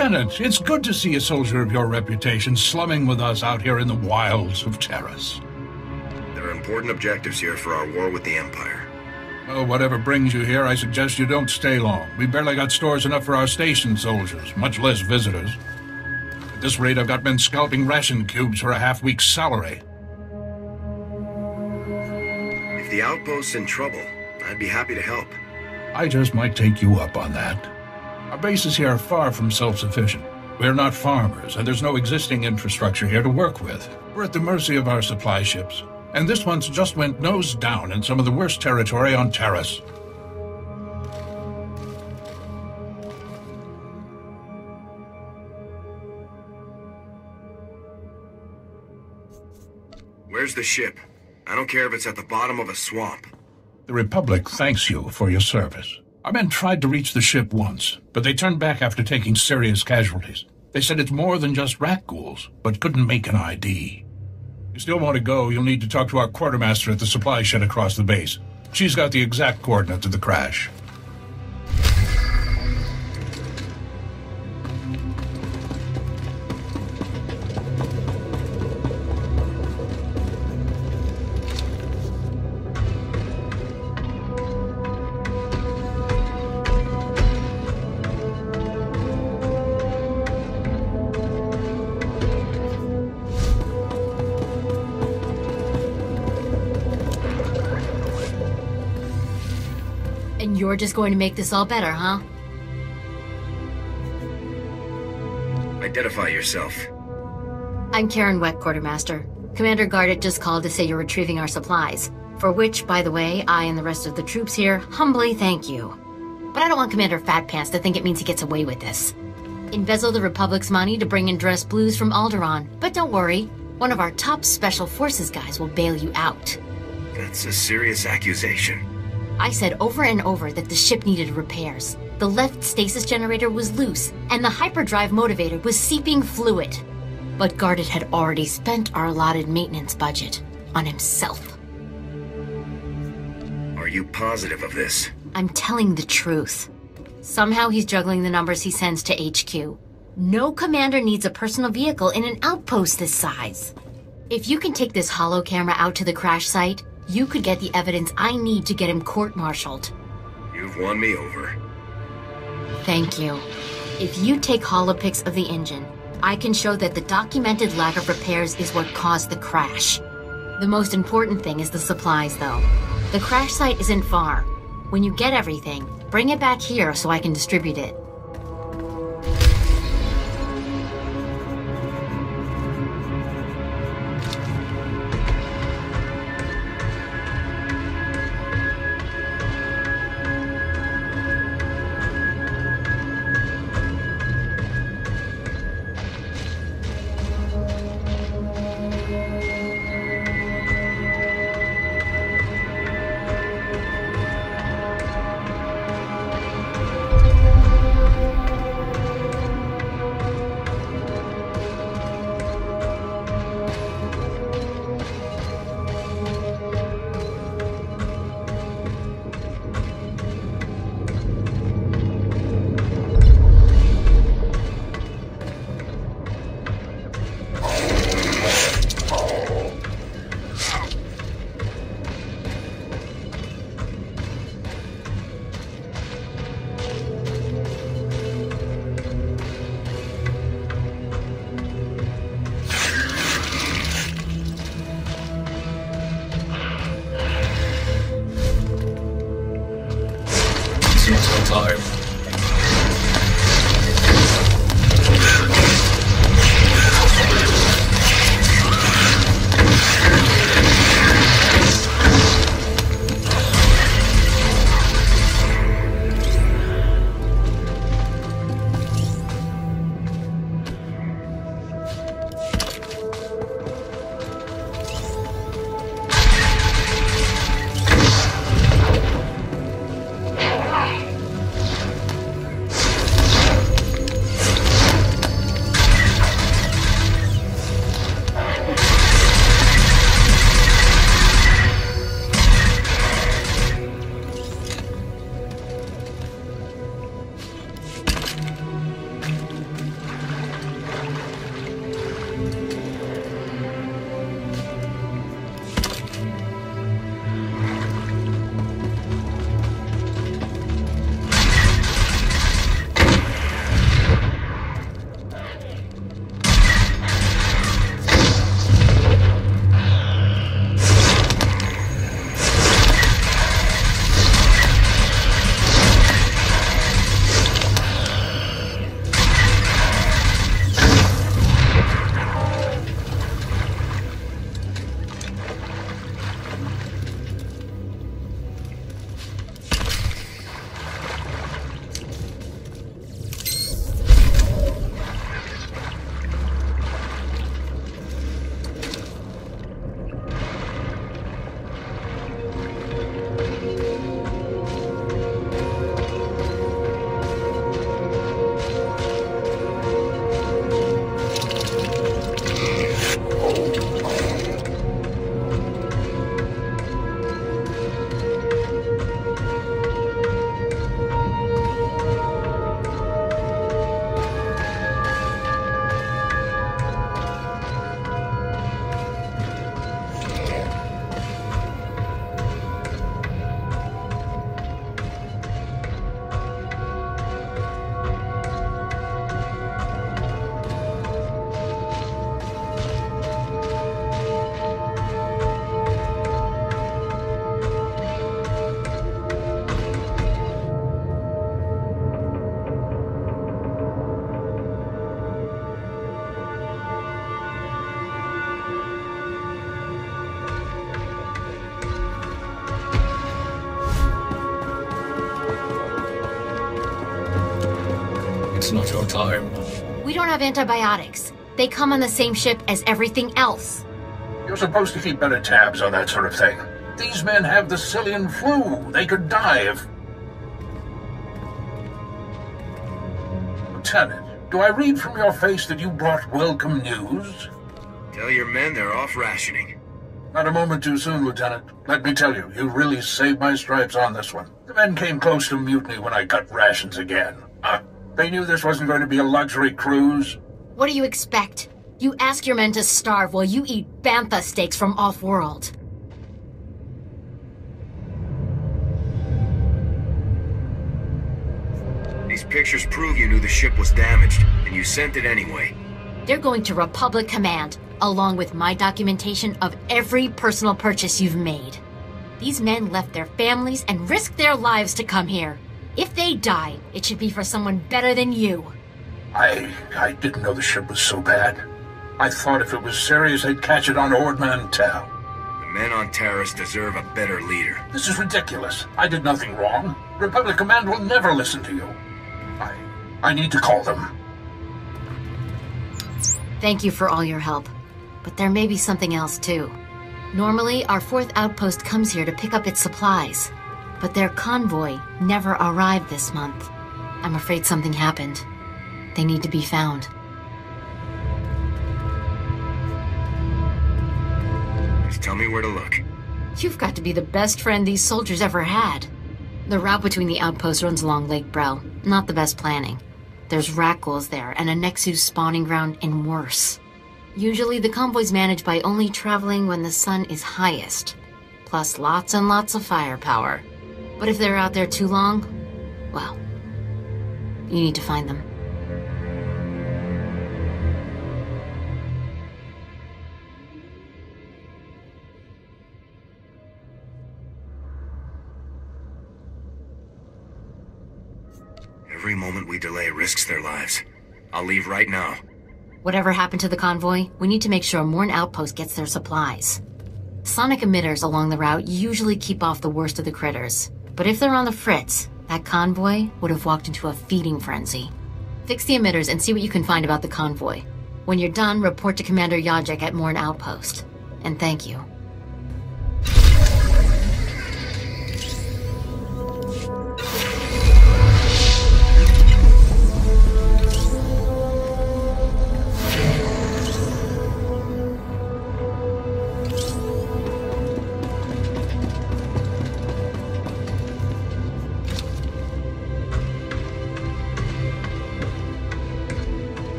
Lieutenant, it's good to see a soldier of your reputation slumming with us out here in the wilds of Terrace. There are important objectives here for our war with the Empire. Oh, whatever brings you here, I suggest you don't stay long. We barely got stores enough for our station soldiers, much less visitors. At this rate, I've got men scalping ration cubes for a half-week's salary. If the outpost's in trouble, I'd be happy to help. I just might take you up on that. Our bases here are far from self-sufficient. We're not farmers, and there's no existing infrastructure here to work with. We're at the mercy of our supply ships. And this one's just went nose down in some of the worst territory on Terrace. Where's the ship? I don't care if it's at the bottom of a swamp. The Republic thanks you for your service. Our men tried to reach the ship once, but they turned back after taking serious casualties. They said it's more than just rat ghouls, but couldn't make an ID. If you still want to go, you'll need to talk to our quartermaster at the supply shed across the base. She's got the exact coordinates of the crash. And you're just going to make this all better, huh? Identify yourself. I'm Karen Weck, Quartermaster. Commander Gardet just called to say you're retrieving our supplies. For which, by the way, I and the rest of the troops here humbly thank you. But I don't want Commander Fatpants to think it means he gets away with this. Embezzle the Republic's money to bring in dress blues from Alderaan. But don't worry, one of our top Special Forces guys will bail you out. That's a serious accusation. I said over and over that the ship needed repairs. The left stasis generator was loose, and the hyperdrive motivator was seeping fluid. But Gardet had already spent our allotted maintenance budget on himself. Are you positive of this? I'm telling the truth. Somehow he's juggling the numbers he sends to HQ. No commander needs a personal vehicle in an outpost this size. If you can take this holo camera out to the crash site, you could get the evidence I need to get him court-martialed. You've won me over. Thank you. If you take holopics of the engine, I can show that the documented lack of repairs is what caused the crash. The most important thing is the supplies, though. The crash site isn't far. When you get everything, bring it back here so I can distribute it. It's not your time. We don't have antibiotics. They come on the same ship as everything else. You're supposed to keep better tabs on that sort of thing. These men have the Cillian flu. They could die if... Lieutenant, do I read from your face that you brought welcome news? Tell your men they're off rationing. Not a moment too soon, Lieutenant. Let me tell you, you really saved my stripes on this one. The men came close to mutiny when I cut rations again. They knew this wasn't going to be a luxury cruise. What do you expect? You ask your men to starve while you eat bantha steaks from off-world. These pictures prove you knew the ship was damaged, and you sent it anyway. They're going to Republic Command, along with my documentation of every personal purchase you've made. These men left their families and risked their lives to come here. If they die, it should be for someone better than you. I didn't know the ship was so bad. I thought if it was serious, they'd catch it on Ord Mantell. The men on Terrace deserve a better leader. This is ridiculous. I did nothing wrong. Republic Command will never listen to you. I need to call them. Thank you for all your help. But there may be something else, too. Normally, our 4th outpost comes here to pick up its supplies. But their convoy never arrived this month. I'm afraid something happened. They need to be found. Just tell me where to look. You've got to be the best friend these soldiers ever had. The route between the outposts runs along Lake Brel. Not the best planning. There's Rakghouls there, and a Nexus spawning ground, and worse. Usually the convoy's managed by only traveling when the sun is highest. Plus lots and lots of firepower. But if they're out there too long, well, you need to find them. Every moment we delay risks their lives. I'll leave right now. Whatever happened to the convoy, we need to make sure Morn Outpost gets their supplies. Sonic emitters along the route usually keep off the worst of the critters. But if they're on the fritz, that convoy would have walked into a feeding frenzy. Fix the emitters and see what you can find about the convoy. When you're done, report to Commander Yajek at Morn Outpost. And thank you.